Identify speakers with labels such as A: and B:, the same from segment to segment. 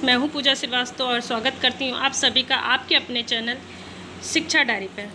A: मैं हूं पूजा श्रीवास्तव और स्वागत करती हूं आप सभी का आपके अपने चैनल शिक्षा डायरी पर।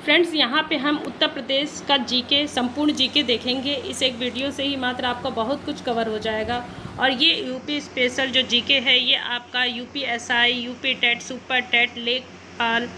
A: फ्रेंड्स, यहां पे हम उत्तर प्रदेश का जीके, संपूर्ण जीके देखेंगे। इस एक वीडियो से ही मात्र आपका बहुत कुछ कवर हो जाएगा। और ये यूपी स्पेशल जो जीके है ये आपका UP SI, UP TET, super TET, लेखपाल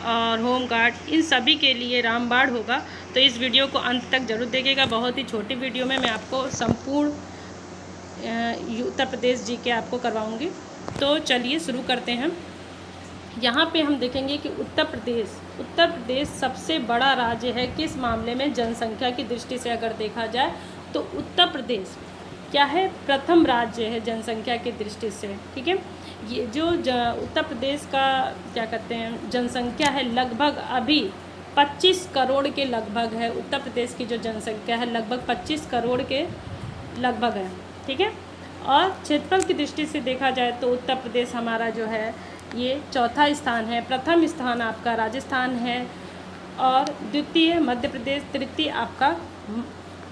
A: और होम गार्ड इन सभी के लिए रामबाण होगा। तो इस वीडियो को अंत तक जरूर देखिएगा। बहुत ही छोटी वीडियो में मैं आपको संपूर्ण उत्तर प्रदेश जीके आपको करवाऊंगी। तो चलिए शुरू करते हैं। यहाँ पे हम देखेंगे कि उत्तर प्रदेश सबसे बड़ा राज्य है किस मामले में? जनसंख्या की दृष्टि से अगर देखा जाए तो उत्तर प्रदेश क्या है? प्रथम राज्य है जनसंख्या की दृष्टि से। ठीक है, ये जो उत्तर प्रदेश का क्या कहते हैं जनसंख्या है, लगभग अभी 25 करोड़ के लगभग है। उत्तर प्रदेश की जो जनसंख्या है लगभग 25 करोड़ के लगभग है। ठीक है, और क्षेत्रफल की दृष्टि से देखा जाए तो उत्तर प्रदेश हमारा जो है ये चौथा स्थान है। प्रथम स्थान आपका राजस्थान है और द्वितीय मध्य प्रदेश, तृतीय आपका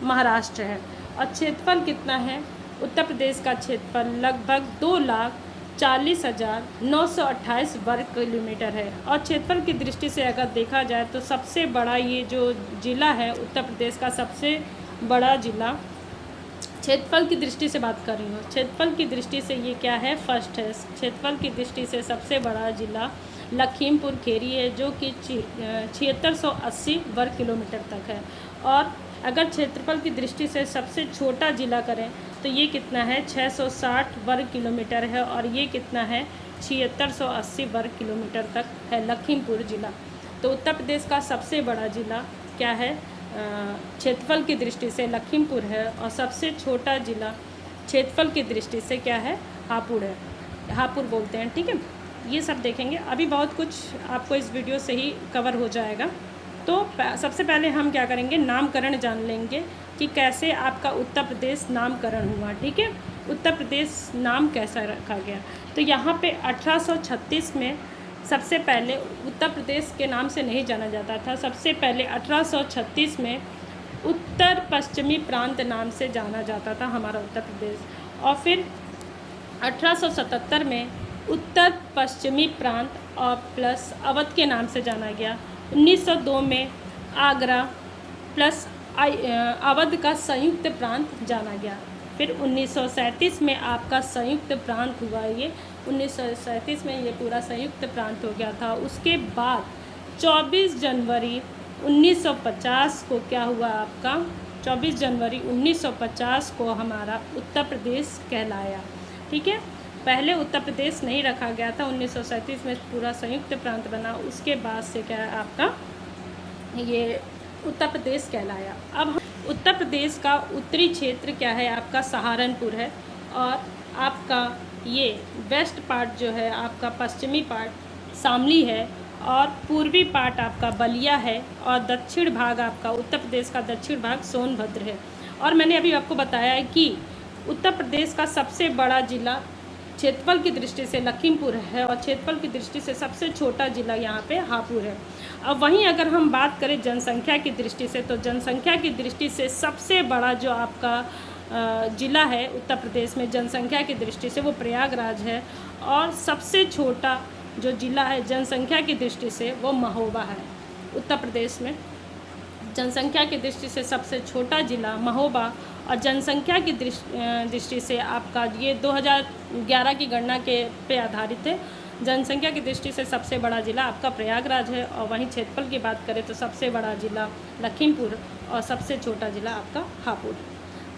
A: महाराष्ट्र है। और क्षेत्रफल कितना है? उत्तर प्रदेश का क्षेत्रफल लगभग 2,40,928 वर्ग किलोमीटर है। और क्षेत्रफल की दृष्टि से अगर देखा जाए तो सबसे बड़ा ये जो ज़िला है उत्तर प्रदेश का सबसे बड़ा ज़िला, क्षेत्रफल की दृष्टि से बात कर रही हूँ, क्षेत्रफल की दृष्टि से ये क्या है? फर्स्ट है। क्षेत्रफल की दृष्टि से सबसे बड़ा जिला लखीमपुर खीरी है जो कि 7680 वर्ग किलोमीटर तक है। और अगर क्षेत्रफल की दृष्टि से सबसे छोटा जिला करें तो ये कितना है? 660 वर्ग किलोमीटर है। और ये कितना है? 7680 वर्ग किलोमीटर तक है लखीमपुर जिला। तो उत्तर प्रदेश का सबसे बड़ा जिला क्या है? क्षेत्रफल की दृष्टि से लखीमपुर है। और सबसे छोटा जिला क्षेत्रफल की दृष्टि से क्या है? हापुड़ है, हापुड़ बोलते हैं। ठीक है, ये सब देखेंगे। अभी बहुत कुछ आपको इस वीडियो से ही कवर हो जाएगा। तो सबसे पहले हम क्या करेंगे? नामकरण जान लेंगे कि कैसे आपका उत्तर प्रदेश नामकरण हुआ। ठीक है, उत्तर प्रदेश नाम कैसा रखा गया? तो यहाँ पे 1836 में सबसे पहले उत्तर प्रदेश के नाम से नहीं जाना जाता था। सबसे पहले 1836 में उत्तर पश्चिमी प्रांत नाम से जाना जाता था हमारा उत्तर प्रदेश। और फिर 1877 में उत्तर पश्चिमी प्रांत और प्लस अवध के नाम से जाना गया। 1902 में आगरा प्लस अवध का संयुक्त प्रांत जाना गया। फिर 1937 में आपका संयुक्त प्रांत हुआ। ये 1937 में ये पूरा संयुक्त प्रांत हो गया था। उसके बाद 24 जनवरी 1950 को क्या हुआ? आपका 24 जनवरी 1950 को हमारा उत्तर प्रदेश कहलाया। ठीक है, पहले उत्तर प्रदेश नहीं रखा गया था। 1937 में पूरा संयुक्त प्रांत बना। उसके बाद से क्या है आपका ये उत्तर प्रदेश कहलाया। अब उत्तर प्रदेश का उत्तरी क्षेत्र क्या है? आपका सहारनपुर है। और आपका ये वेस्ट पार्ट जो है आपका पश्चिमी पार्ट शामली है। और पूर्वी पार्ट आपका बलिया है। और दक्षिण भाग आपका उत्तर प्रदेश का दक्षिण भाग सोनभद्र है। और मैंने अभी आपको बताया है कि उत्तर प्रदेश का सबसे बड़ा जिला क्षेत्रफल की दृष्टि से लखीमपुर है और क्षेत्रफल की दृष्टि से सबसे छोटा जिला यहाँ पे हापुड़ है। अब वहीं अगर हम बात करें जनसंख्या की दृष्टि से तो जनसंख्या की दृष्टि से सबसे बड़ा जो आपका ज़िला है उत्तर प्रदेश में जनसंख्या की दृष्टि से वो प्रयागराज है। और सबसे छोटा जो ज़िला है जनसंख्या की दृष्टि से वो महोबा है। उत्तर प्रदेश में जनसंख्या की दृष्टि से सबसे छोटा ज़िला महोबा। और जनसंख्या की दृष्टि से आपका ये 2011 की गणना के पे आधारित है। जनसंख्या की दृष्टि से सबसे बड़ा ज़िला आपका प्रयागराज है। और वहीं क्षेत्रफल की बात करें तो सबसे बड़ा ज़िला लखीमपुर और सबसे छोटा ज़िला आपका हापुड़।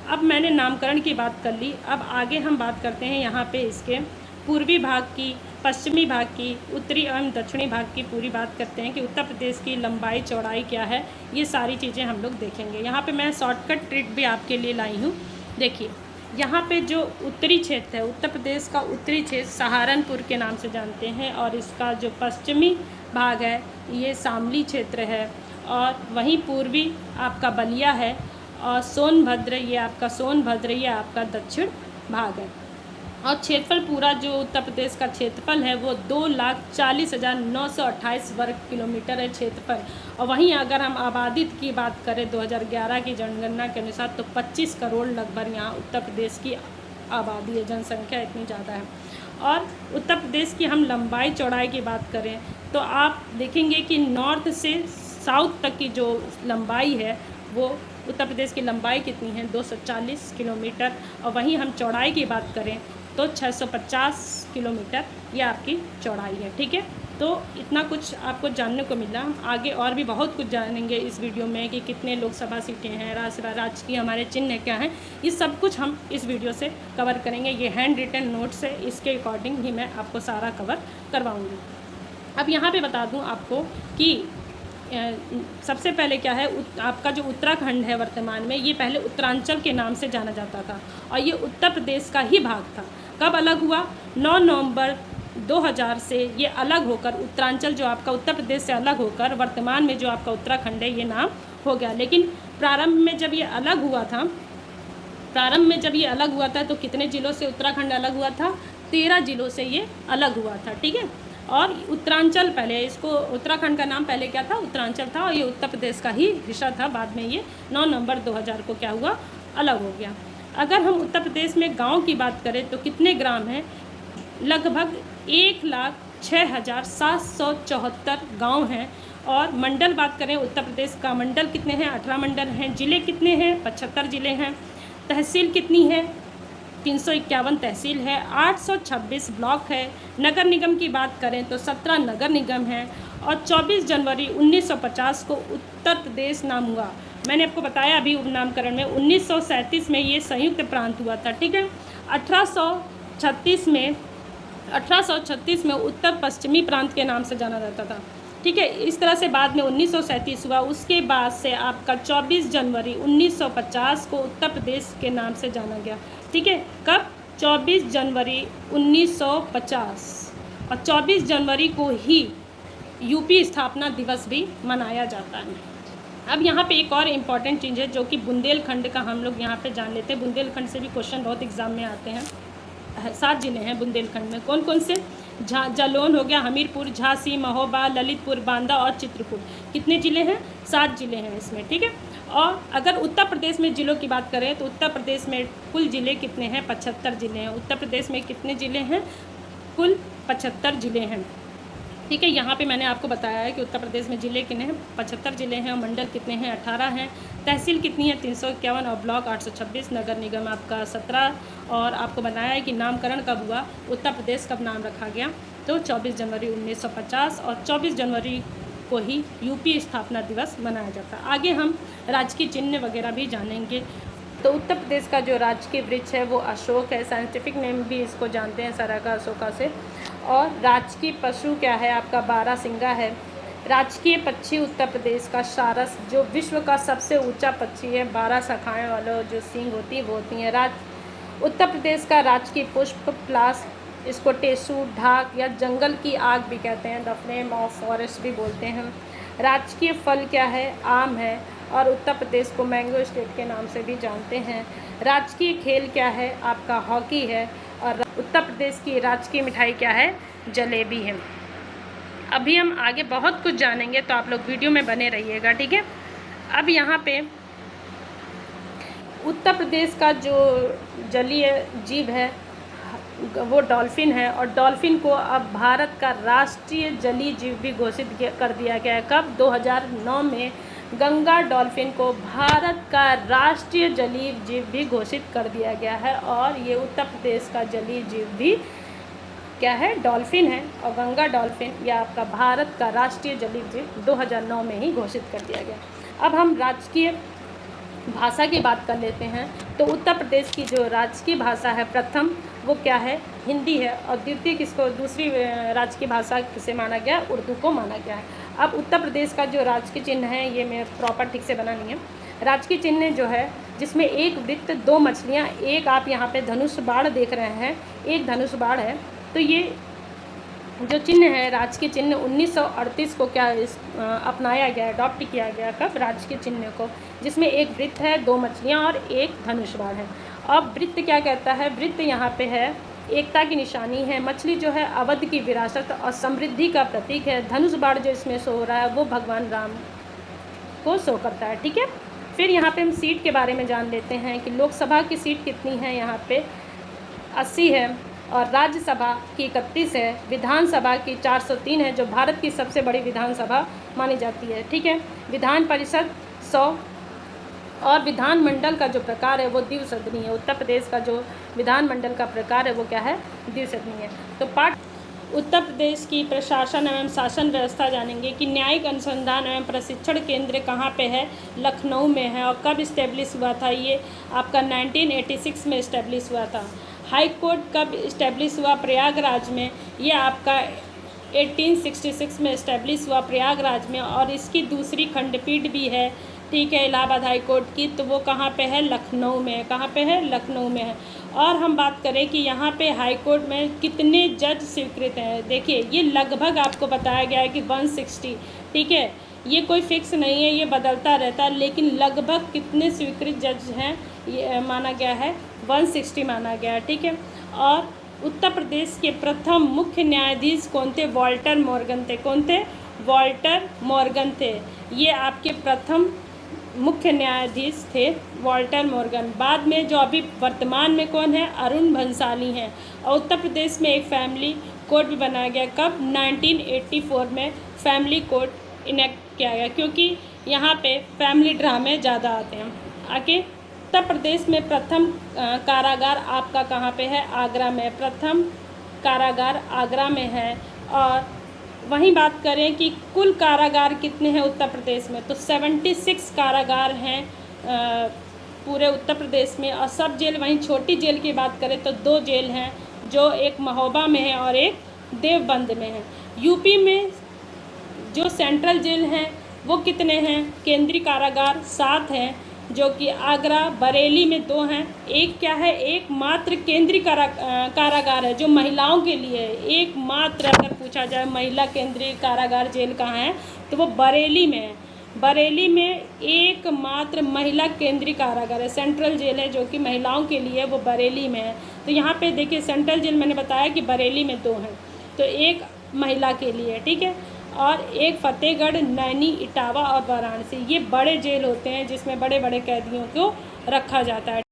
A: अब मैंने नामकरण की बात कर ली। अब आगे हम बात करते हैं यहाँ पे इसके पूर्वी भाग की, पश्चिमी भाग की, उत्तरी एवं दक्षिणी भाग की पूरी बात करते हैं कि उत्तर प्रदेश की लंबाई चौड़ाई क्या है। ये सारी चीज़ें हम लोग देखेंगे। यहाँ पे मैं शॉर्टकट ट्रिक भी आपके लिए लाई हूँ। देखिए, यहाँ पे जो उत्तरी क्षेत्र है उत्तर प्रदेश का उत्तरी क्षेत्र सहारनपुर के नाम से जानते हैं। और इसका जो पश्चिमी भाग है ये शामली क्षेत्र है। और वहीं पूर्वी आपका बलिया है। और सोनभद्र ये आपका दक्षिण भाग है। और क्षेत्रफल पूरा जो उत्तर प्रदेश का क्षेत्रफल है वो 2,40,928 वर्ग किलोमीटर है क्षेत्रफल। और वहीं अगर हम आबादी की बात करें 2011 की जनगणना के अनुसार तो 25 करोड़ लगभग यहाँ उत्तर प्रदेश की आबादी है, जनसंख्या इतनी ज़्यादा है। और उत्तर प्रदेश की हम लंबाई चौड़ाई की बात करें तो आप देखेंगे कि नॉर्थ से साउथ तक की जो लंबाई है वो उत्तर प्रदेश की लंबाई कितनी है 240 किलोमीटर, और वहीं हम चौड़ाई की बात करें तो 650 किलोमीटर ये आपकी चौड़ाई है। ठीक है, तो इतना कुछ आपको जानने को मिला। आगे और भी बहुत कुछ जानेंगे इस वीडियो में कि कितने लोकसभा सीटें हैं, राजकीय हमारे चिन्ह क्या हैं, ये सब कुछ हम इस वीडियो से कवर करेंगे। ये हैंड रिटन नोट्स है, इसके अकॉर्डिंग ही मैं आपको सारा कवर करवाऊँगी। अब यहाँ पे बता दूँ आपको कि सबसे पहले क्या है, आपका जो उत्तराखंड है वर्तमान में, ये पहले उत्तरांचल के नाम से जाना जाता था और ये उत्तर प्रदेश का ही भाग था। कब अलग हुआ? 9 नवंबर 2000 से ये अलग होकर उत्तरांचल जो आपका उत्तर प्रदेश से अलग होकर वर्तमान में जो आपका उत्तराखंड है ये नाम हो गया। लेकिन प्रारंभ में जब ये अलग हुआ था तो कितने ज़िलों से उत्तराखंड अलग हुआ था? 13 ज़िलों से ये अलग हुआ था। ठीक है, और उत्तरांचल पहले, इसको उत्तराखंड का नाम पहले क्या था? उत्तरांचल था, और ये उत्तर प्रदेश का ही हिस्सा था। बाद में ये 9 नवंबर 2000 को क्या हुआ? अलग हो गया। अगर हम उत्तर प्रदेश में गांव की बात करें तो कितने ग्राम हैं? लगभग 1,06,774 गांव हैं। और मंडल बात करें उत्तर प्रदेश का, मंडल कितने हैं? 18 मंडल हैं। ज़िले कितने हैं? 75 ज़िले हैं। तहसील कितनी है? 351 तहसील है। 826 ब्लॉक है। नगर निगम की बात करें तो 17 नगर निगम हैं। और 24 जनवरी 1950 को उत्तर प्रदेश नाम हुआ। मैंने आपको बताया अभी उपनामकरण में 1937 में ये संयुक्त प्रांत हुआ था। ठीक है, 1836 में उत्तर पश्चिमी प्रांत के नाम से जाना जाता था। ठीक है, इस तरह से बाद में 1937 हुआ। उसके बाद से आपका 24 जनवरी 1950 को उत्तर प्रदेश के नाम से जाना गया। ठीक है, कब? 24 जनवरी 1950। और 24 जनवरी को ही यूपी स्थापना दिवस भी मनाया जाता है। अब यहाँ पे एक और इम्पॉर्टेंट चीज़ है जो कि बुंदेलखंड का हम लोग यहाँ पे जान लेते हैं। बुंदेलखंड से भी क्वेश्चन बहुत एग्जाम में आते हैं। 7 ज़िले हैं बुंदेलखंड में। कौन कौन से? जालौन हो गया, हमीरपुर, झांसी, महोबा, ललितपुर, बांदा और चित्रकूट। कितने ज़िले हैं? 7 ज़िले हैं इसमें। ठीक है, और अगर उत्तर प्रदेश में ज़िलों की बात करें तो उत्तर प्रदेश में कुल ज़िले कितने हैं? 75 ज़िले हैं। उत्तर प्रदेश में कितने ज़िले हैं? कुल 75 ज़िले हैं। ठीक है, यहाँ पे मैंने आपको बताया है कि उत्तर प्रदेश में ज़िले कितने हैं? 75 ज़िले हैं। और मंडल कितने हैं? 18 हैं। तहसील कितनी है? 351 और ब्लॉक 826। नगर निगम आपका 17। और आपको बताया है कि नामकरण कब हुआ, उत्तर प्रदेश कब नाम रखा गया, तो 24 जनवरी 1950। और 24 जनवरी को ही यूपी स्थापना दिवस मनाया जाता है। आगे हम राजकीय चिन्ह वगैरह भी जानेंगे। तो उत्तर प्रदेश का जो राजकीय वृक्ष है वो अशोक है। साइंटिफिक नेम भी इसको जानते हैं सराका अशोका से। और राजकीय पशु क्या है आपका? बारहसिंगा है। राजकीय पक्षी उत्तर प्रदेश का सारस, जो विश्व का सबसे ऊंचा पक्षी है। 12 शाखाएं वाला जो सींग होती है वो होती हैं। उत्तर प्रदेश का राजकीय पुष्प प्लास, इसको टेसू, ढाक या जंगल की आग भी कहते हैं, द फ्लेम ऑफ फॉरेस्ट भी बोलते हैं। राजकीय फल क्या है? आम है। और उत्तर प्रदेश को मैंगो स्टेट के नाम से भी जानते हैं। राजकीय खेल क्या है आपका? हॉकी है। और उत्तर प्रदेश की राजकीय मिठाई क्या है? जलेबी है। अभी हम आगे बहुत कुछ जानेंगे, तो आप लोग वीडियो में बने रहिएगा। ठीक है, अब यहाँ पे उत्तर प्रदेश का जो जलीय जीव है वो डॉल्फिन है। और डॉल्फिन को अब भारत का राष्ट्रीय जलीय जीव भी घोषित कर दिया गया है। कब? 2009 में गंगा डॉल्फिन को भारत का राष्ट्रीय जलीय जीव भी घोषित कर दिया गया है। और ये उत्तर प्रदेश का जलीय जीव भी क्या है? डॉल्फिन है। और गंगा डॉल्फिन या आपका भारत का राष्ट्रीय जलीय जीव 2009 में ही घोषित कर दिया गया। अब हम राजकीय भाषा की बात कर लेते हैं। तो उत्तर प्रदेश की जो राजकीय भाषा है प्रथम वो क्या है? हिंदी है। और द्वितीय किसको, दूसरी राजकीय भाषा किसे माना गया? उर्दू को माना गया है। अब उत्तर प्रदेश का जो राजकीय चिन्ह है, ये मैं प्रॉपर ठीक से बना नहीं है। राजकीय चिन्ह जो है जिसमें एक वृत्त, 2 मछलियाँ, एक आप यहाँ पे धनुष बाण देख रहे हैं, एक धनुष बाण है। तो ये जो चिन्ह है राजकीय चिन्ह 1938 को क्या अपनाया गया, अडॉप्ट किया गया। कब? राजकीय चिन्ह को, जिसमें एक वृत्त है, 2 मछलियाँ और एक धनुष बाण है। अब वृत्त क्या कहता है? वृत्त यहाँ पे है एकता की निशानी है। मछली जो है अवध की विरासत और समृद्धि का प्रतीक है। धनुष बाण जो इसमें शो हो रहा है वो भगवान राम को शो करता है। ठीक है, फिर यहाँ पे हम सीट के बारे में जान लेते हैं कि लोकसभा की सीट कितनी है। यहाँ पे 80 है। और राज्यसभा की 31 है, विधानसभा की 403 है, जो भारत की सबसे बड़ी विधानसभा मानी जाती है। ठीक है, विधान परिषद 100 और विधानमंडल का जो प्रकार है वो द्विसदनीय है। उत्तर प्रदेश का जो विधानमंडल का प्रकार है वो क्या है, द्विसदनीय है। तो पाठ उत्तर प्रदेश की प्रशासन एवं शासन व्यवस्था जानेंगे कि न्यायिक अनुसंधान एवं प्रशिक्षण केंद्र कहाँ पे है, लखनऊ में है। और कब इस्टेब्लिश हुआ था, ये आपका 1986 में इस्टेब्लिश हुआ था। हाई कोर्ट कब इस्टेब्लिश हुआ, प्रयागराज में, ये आपका 1866 में इस्टेब्लिश हुआ प्रयागराज में। और इसकी दूसरी खंडपीठ भी है, ठीक है, इलाहाबाद हाई कोर्ट की, तो वो कहाँ पे है, लखनऊ में है। कहाँ पे है, लखनऊ में है। और हम बात करें कि यहाँ पे हाई कोर्ट में कितने जज स्वीकृत हैं, देखिए ये लगभग आपको बताया गया है कि 160, ठीक है, ये कोई फिक्स नहीं है, ये बदलता रहता है, लेकिन लगभग कितने स्वीकृत जज हैं ये माना गया है, 160 माना गया है। ठीक है, और उत्तर प्रदेश के प्रथम मुख्य न्यायाधीश कौन थे, वॉल्टर मॉर्गन थे। कौन थे, वॉल्टर मॉर्गन थे, ये आपके प्रथम मुख्य न्यायाधीश थे, वॉल्टर मॉर्गन। बाद में जो अभी वर्तमान में कौन है, अरुण भंसाली हैं। और उत्तर प्रदेश में एक फैमिली कोड भी बनाया गया, कब, 1984 में फैमिली कोड इनेक्ट किया गया, क्योंकि यहाँ पे फैमिली ड्रामे ज़्यादा आते हैं। आगे उत्तर प्रदेश में प्रथम कारागार आपका कहाँ पे है, आगरा में। प्रथम कारागार आगरा में है। और वहीं बात करें कि कुल कारागार कितने हैं उत्तर प्रदेश में, तो 76 कारागार हैं पूरे उत्तर प्रदेश में। और सब जेल, वहीं छोटी जेल की बात करें तो 2 जेल हैं, जो एक महोबा में है और एक देवबंद में है। यूपी में जो सेंट्रल जेल हैं वो कितने हैं, केंद्रीय कारागार 7 हैं, जो कि आगरा, बरेली में 2 हैं। एक क्या है, एक मात्र केंद्रीय कारागार है जो महिलाओं के लिए है। एक मात्र अगर पूछा जाए महिला केंद्रीय कारागार जेल कहाँ है, तो वो बरेली में है। बरेली में एकमात्र महिला केंद्रीय कारागार है, सेंट्रल जेल है जो कि महिलाओं के लिए, वो बरेली में है। तो यहाँ पे देखिए सेंट्रल जेल मैंने बताया कि बरेली में 2 हैं, तो एक महिला के लिए, ठीक है, और एक फतेहगढ़, नैनी, इटावा और वाराणसी। ये बड़े जेल होते हैं जिसमें बड़े बड़े कैदियों को रखा जाता है।